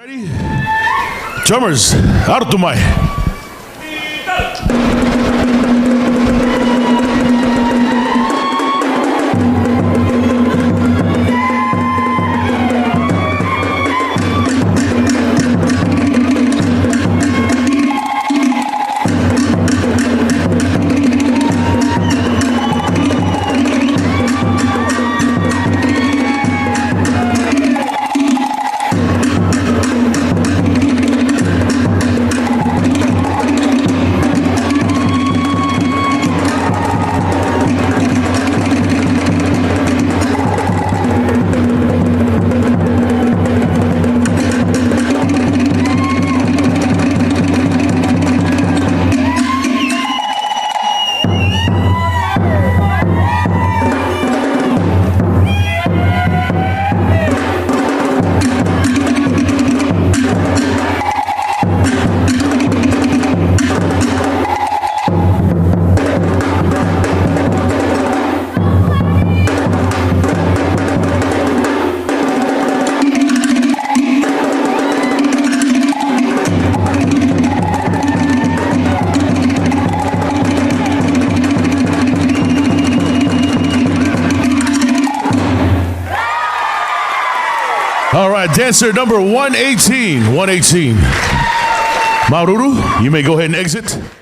Ready? Drummers, Artumai. All right, dancer number 118. 118. Maururu, you may go ahead and exit.